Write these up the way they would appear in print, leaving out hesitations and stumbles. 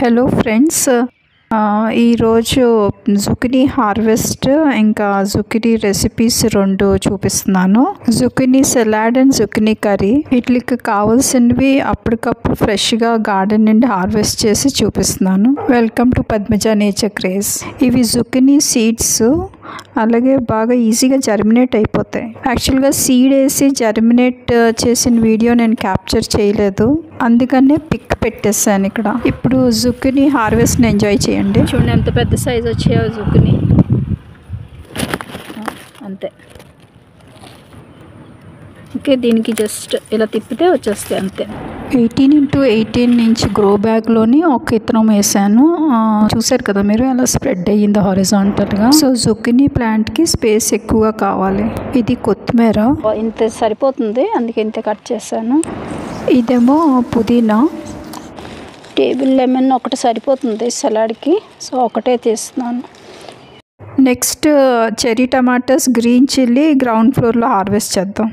Hello friends, ఈరోజు zucchini harvest ఇంకా zucchini recipes రెండు చూపిస్తున్నాను. Zucchini salad and zucchini curry. వీటికి కావాల్సినవి అప్పటికప్పుడు ఫ్రెష్గా గార్డెన్ నుండి హార్వెస్ట్ చేసి చూపిస్తున్నాను. Welcome to Padmaja nature craze. ఇవి జుకినీ సీడ్స్, అలాగే బాగా ఈజీగా జర్మినేట్ అయిపోతాయి. యాక్చువల్గా సీడ్ వేసి జర్మినేట్ చేసిన వీడియో నేను క్యాప్చర్ చేయలేదు, అందుకనే పిక్ పెట్టేసాను ఇక్కడ. ఇప్పుడు జుకినీ హార్వెస్ట్ని ఎంజాయ్ చేయండి. చూడండి ఎంత పెద్ద సైజ్ వచ్చాయో జుకినీ. అంతే. ఓకే, దీనికి జస్ట్ ఇలా తిప్పితే వచ్చేస్తాయి అంతే. 18x18 ఇంచ్ గ్రో బ్యాగ్లోని ఒక విత్తనం వేసాను. చూసారు కదా మీరు, ఎలా స్ప్రెడ్ అయ్యింది హారిజాంటల్గా. సో జుకినీ ప్లాంట్కి స్పేస్ ఎక్కువగా కావాలి. ఇది కొత్తిమీర, ఇంత సరిపోతుంది, అందుకే ఇంత కట్ చేశాను. ఇదేమో పుదీనా. టేబుల్ లెమన్ ఒకటి సరిపోతుంది సలాడ్కి, సో ఒకటే తీస్తున్నాను. Next cherry tomatoes, green chilli ground ఫ్లోర్లో హార్వెస్ట్ చేద్దాం.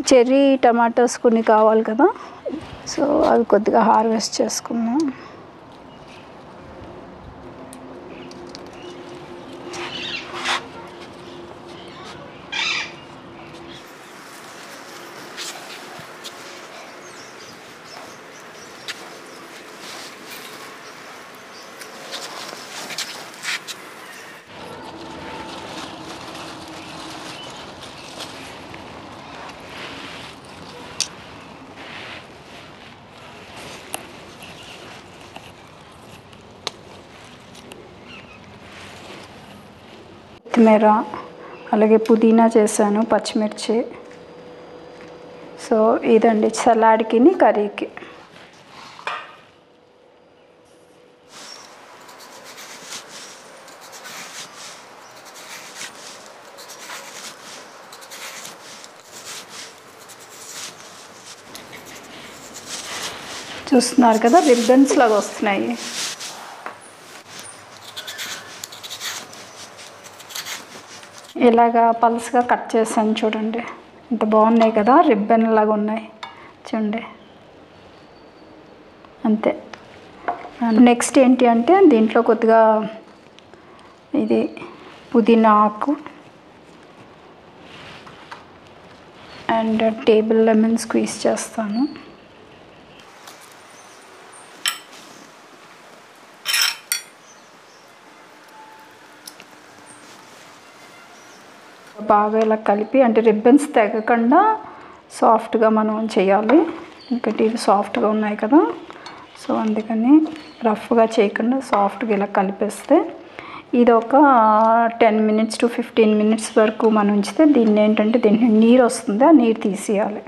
చెర్రీ టమాటోస్ కొన్ని కావాలి కదా, సో అవి కొద్దిగా హార్వెస్ట్ చేసుకున్నాం. కొత్తిమీర, అలాగే పుదీనా చేశాను, పచ్చిమిర్చి. సో ఇదండి సలాడ్కి కర్రీకి. చూస్తున్నారు కదా, రిబ్బన్స్ లాగా వస్తున్నాయి. ఇలాగా పల్స్గా కట్ చేశాను, చూడండి ఎంత బాగున్నాయి కదా, రిబ్బన్ లాగా ఉన్నాయి చూడండి. అంతే. నెక్స్ట్ ఏంటి అంటే దీంట్లో కొద్దిగా ఇది పుదీనా ఆకు అండ్ టేబుల్ లెమన్ స్క్వీజ్ చేస్తాను. బాగా ఇలా కలిపి, అంటే రిబ్బన్స్ తెగకుండా సాఫ్ట్గా మనం చేయాలి. ఇంకటి ఇవి సాఫ్ట్గా ఉన్నాయి కదా, సో అందుకని రఫ్గా చేయకుండా సాఫ్ట్గా ఇలా కలిపేస్తే ఇది ఒక 10 minutes to 15 minutes వరకు మనం ఉంచితే దీన్ని ఏంటంటే దీన్ని నీరు వస్తుంది, ఆ నీరు తీసేయాలి.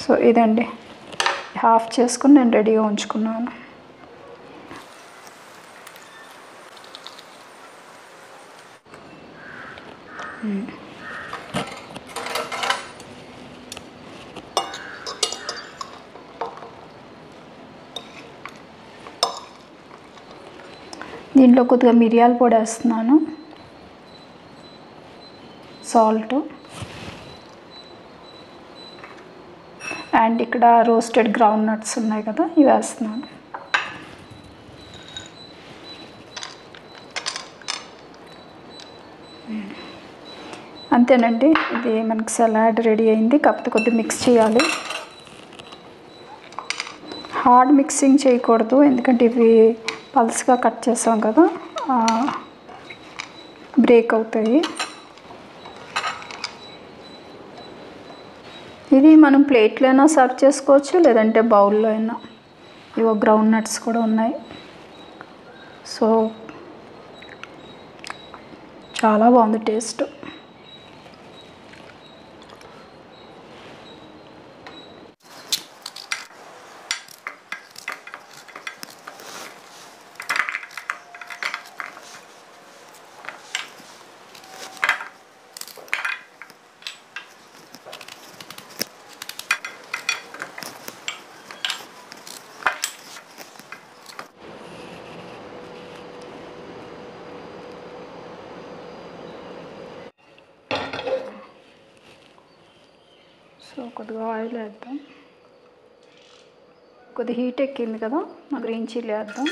సో ఇదండి హాఫ్ చేసుకుని నేను రెడీగా ఉంచుకున్నాను. దీంట్లో కొద్దిగా మిరియాల పొడి వేస్తున్నాను, సాల్ట్, అండ్ ఇక్కడ రోస్టెడ్ గ్రౌండ్ నట్స్ ఉన్నాయి కదా, ఇవి వేస్తున్నాను. అంతేనండి, ఇది మనకి సలాడ్ రెడీ అయింది. కాకపోతే కొద్దిగా మిక్స్ చేయాలి. హార్డ్ మిక్సింగ్ చేయకూడదు, ఎందుకంటే ఇవి పల్స్గా కట్ చేసాం కదా, బ్రేక్ అవుతాయి. ఇది మనం ప్లేట్లో అయినా సర్వ్ చేసుకోవచ్చు, లేదంటే బౌల్లో అయినా. ఇవో గ్రౌండ్ నట్స్ కూడా ఉన్నాయి. సో చాలా బాగుంది టేస్ట్. సో కొద్దిగా ఆయిల్ వేద్దాం. కొద్ది హీట్ ఎక్కింది కదా, మా గ్రీన్ చిల్లీ వేద్దాం.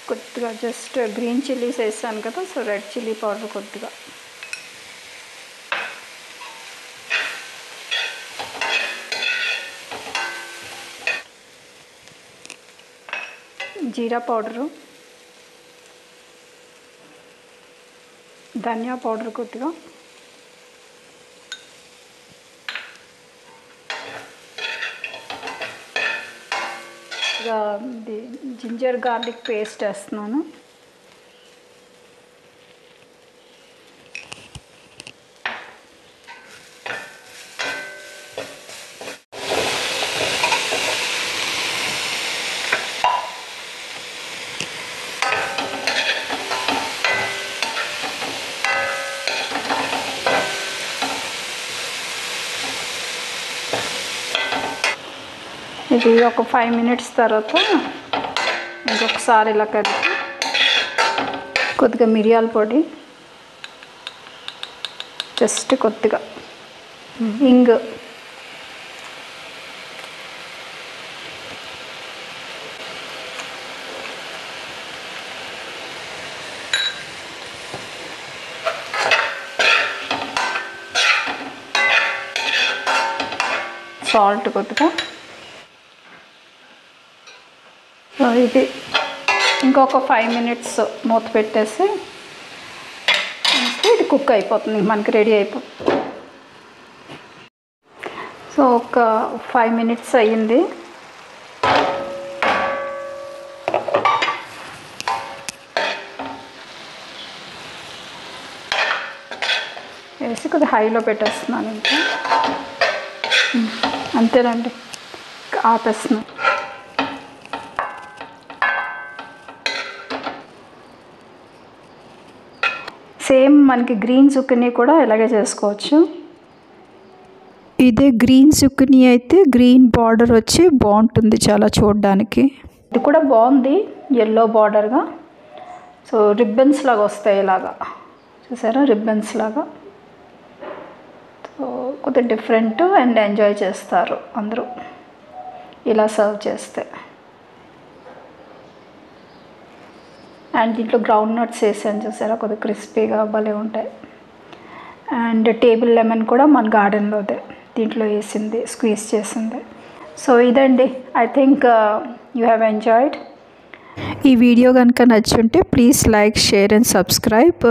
కొద్దిగా జస్ట్ గ్రీన్ చిల్లీస్ వేసాను కదా, సో రెడ్ చిల్లీ పౌడర్ కొద్దిగా. జీరా పౌడరు, ధనియా పౌడర్ కొద్దిగా, ఇది జింజర్ గార్లిక్ పేస్ట్ వేస్తున్నాను. ఇది ఒక 5 minutes తర్వాత ఇంకొకసారి ఇలా కలిపి కొద్దిగా మిరియాల పొడి, జస్ట్ కొద్దిగా ఇంగు, సాల్ట్ కొద్దిగా. ఇది ఇంకొక 5 minutes మూత పెట్టేసి ఇది కుక్ అయిపోతుంది, మనకి రెడీ అయిపోతుంది. సో ఒక 5 minutes అయ్యింది. వేసి కొద్దిగా హైలో పెట్టేస్తున్నాను. ఇంకా అంతేనండి, ఆపేస్తున్నాను. సేమ్ మనకి గ్రీన్ జుకినీ కూడా ఇలాగే చేసుకోవచ్చు. ఇదే గ్రీన్ జుకినీ అయితే గ్రీన్ బార్డర్ వచ్చి బాగుంటుంది చాలా చూడడానికి. ఇది కూడా బాగుంది, ఎల్లో బార్డర్గా. సో రిబ్బన్స్ లాగా వస్తాయి, ఇలాగా చూసారా, రిబ్బన్స్ లాగా. సో కొద్దిగా డిఫరెంట్ అండ్ ఎంజాయ్ చేస్తారు అందరూ ఇలా సర్వ్ చేస్తే. అండ్ దీంట్లో గ్రౌండ్ నట్స్ వేసాను చూసారా, కొద్దిగా క్రిస్పీగా భలే ఉంటాయి. అండ్ టేబుల్ లెమన్ కూడా మన గార్డెన్లోదే, దీంట్లో వేసింది, స్క్వీజ్ చేసింది. సో ఇదండి, I think you have enjoyed. ఈ వీడియో కనుక నచ్చుంటే please like, share and subscribe.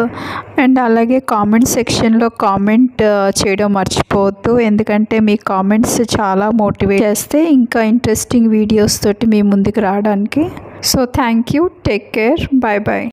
And అలాగే కామెంట్ సెక్షన్లో కామెంట్ చేయడం మర్చిపోవద్దు, ఎందుకంటే మీ కామెంట్స్ చాలా మోటివేట్ చేస్తే ఇంకా ఇంట్రెస్టింగ్ వీడియోస్ తోటి మీ ముందుకు రావడానికి. So thank you, take care, bye bye.